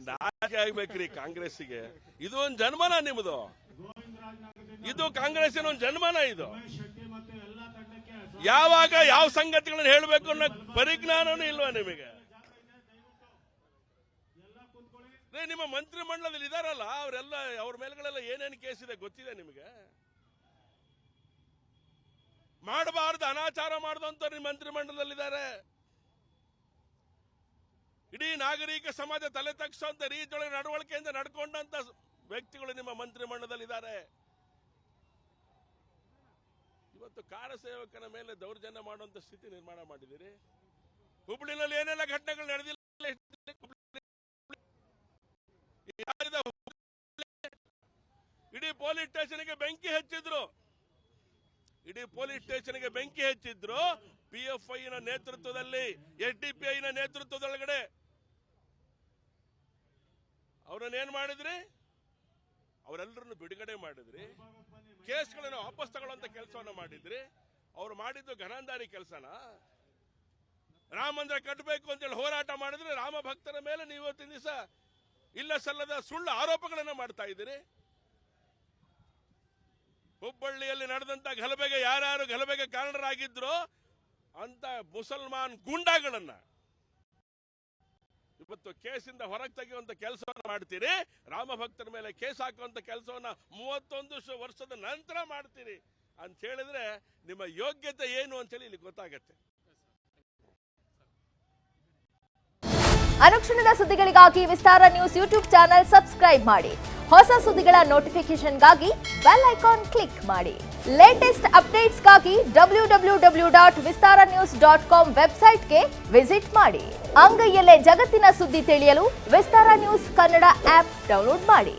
ನಾಚಿಕೆ ಆಗ್ಬೇಕ್ರಿ ಕಾಂಗ್ರೆಸ್ಸಿಗೆ. ಇದು ಒಂದು ಜನ್ಮನ ನಿಮ್ದು, ಇದು ಕಾಂಗ್ರೆಸ್ಸಿನ ಒಂದು ಜನ್ಮನ. ಇದು ಯಾವಾಗ ಯಾವ ಸಂಗತಿಗಳನ್ನ ಹೇಳಬೇಕು ಅನ್ನೋ ಪರಿಜ್ಞಾನನೂ ಇಲ್ವಾ ನಿಮಗೆ? ನಿಮ್ಮ ಮಂತ್ರಿ ಮಂಡಲದಲ್ಲಿ ಇದಾರಲ್ಲ ಅವರೆಲ್ಲ, ಅವ್ರ ಮೇಲ್ಗಳೆಲ್ಲ ಏನೇನು ಕೇಸ್ ಇದೆ ಗೊತ್ತಿದೆ ನಿಮಗೆ? ಮಾಡಬಾರ್ದು ಅನಾಚಾರ ಮಾಡಿದಂತ ನಿಮ್ಮ ಮಂತ್ರಿ ಮಂಡಲದಲ್ಲಿದ್ದಾರೆ. ಇಡೀ ನಾಗರಿಕ ಸಮಾಜ ತಲೆ ತಗ್ಸುವಂತ ರೀತಿಯೊಳಗೆ ನಡವಳಿಕೆಯಿಂದ ನಡ್ಕೊಂಡಂತ ವ್ಯಕ್ತಿಗಳು ನಿಮ್ಮ ಮಂತ್ರಿ ಮಂಡಲದಲ್ಲಿದ್ದಾರೆ. ಇವತ್ತು ಕಾರ ಸೇವಕನ ಮೇಲೆ ದೌರ್ಜನ್ಯ ಮಾಡುವಂತ ಸ್ಥಿತಿ ನಿರ್ಮಾಣ ಮಾಡಿದ್ದೀರಿ. ಹುಬ್ಳಿನಲ್ಲಿ ಏನೆಲ್ಲ ಘಟನೆಗಳು ನಡೆದಿಲ್ಲ. ಇಡೀ ಪೊಲೀಸ್ ಸ್ಟೇಷನ್ಗೆ ಬೆಂಕಿ ಹಚ್ಚಿದ್ರು. PFI ನ ನೇತೃತ್ವದಲ್ಲಿ, SDPI ನ ನೇತೃತ್ವದೊಳಗಡೆ ಅವರನ್ನೇನ್ ಮಾಡಿದ್ರಿ? ಅವರೆಲ್ಲರನ್ನು ಬಿಡುಗಡೆ ಮಾಡಿದ್ರಿ. ಕೇಸ್ಗಳನ್ನು ವಾಪಸ್ ತಗೊಳ್ಳುವಂತ ಕೆಲಸವನ್ನು ಮಾಡಿದ್ರಿ. ಅವ್ರು ಮಾಡಿದ್ದು ಘನಂದಾರಿ ಕೆಲಸನ? ರಾಮ ಮಂದಿರ ಕಟ್ಟಬೇಕು ಅಂತೇಳಿ ಹೋರಾಟ ಮಾಡಿದ್ರೆ ರಾಮ ಭಕ್ತರ ಮೇಲೆ ನೀವು ಇವತ್ತಿನ ದಿವಸ ಇಲ್ಲ ಸಲ್ಲದ ಸುಳ್ಳು ಆರೋಪಗಳನ್ನು ಮಾಡ್ತಾ ಇದ್ದೀರಿ. ಹುಬ್ಬಳ್ಳಿಯಲ್ಲಿ ನಡೆದಂತ ಗಲಭೆಗೆ ಯಾರ್ಯಾರು ಗಲಭೆಗೆ ಕಾರಣರಾಗಿದ್ರು ಅಂತ ಮುಸಲ್ಮಾನ್ ಗೂಂಡಾಗಳನ್ನ ಇವತ್ತು ಕೇಸಿಂದ ಹೊರಗೆ ತೆಗೆಯುವಂತ ಕೆಲಸವನ್ನು ಮಾಡ್ತೀರಿ. ರಾಮ ಭಕ್ತರ ಮೇಲೆ ಕೇಸ್ ಹಾಕುವಂತ ಕೆಲಸವನ್ನ 31 ವರ್ಷದ ನಂತರ ಮಾಡ್ತೀರಿ ಅಂತ ಹೇಳಿದ್ರೆ ನಿಮ್ಮ ಯೋಗ್ಯತೆ ಏನು ಅಂತ ಹೇಳಿ ಇಲ್ಲಿ ಗೊತ್ತಾಗತ್ತೆ. ಅನುಕ್ಷಣದ ಸುದ್ದಿಗಳಿಗಾಗಿ ವಿಸ್ತಾರ ನ್ಯೂಸ್ ಯೂಟ್ಯೂಬ್ ಚಾನೆಲ್ ಸಬ್ಸ್ಕ್ರೈಬ್ ಮಾಡಿ. ಹೊಸ ಸುದ್ದಿಗಳ ನೋಟಿಫಿಕೇಶನ್ಗಾಗಿ ಬೆಲ್ ಐಕಾನ್ ಕ್ಲಿಕ್ ಮಾಡಿ. ಲೇಟೆಸ್ಟ್ ಅಪ್ಡೇಟ್ಸ್ಗಾಗಿ www.vistaranews.com ವೆಬ್ಸೈಟ್ಗೆ ವಿಸಿಟ್ ಮಾಡಿ. ಅಂಗೈಯಲ್ಲೇ ಜಗತ್ತಿನ ಸುದ್ದಿ ತಿಳಿಯಲು ವಿಸ್ತಾರ ನ್ಯೂಸ್ ಕನ್ನಡ ಆಪ್ ಡೌನ್ಲೋಡ್ ಮಾಡಿ.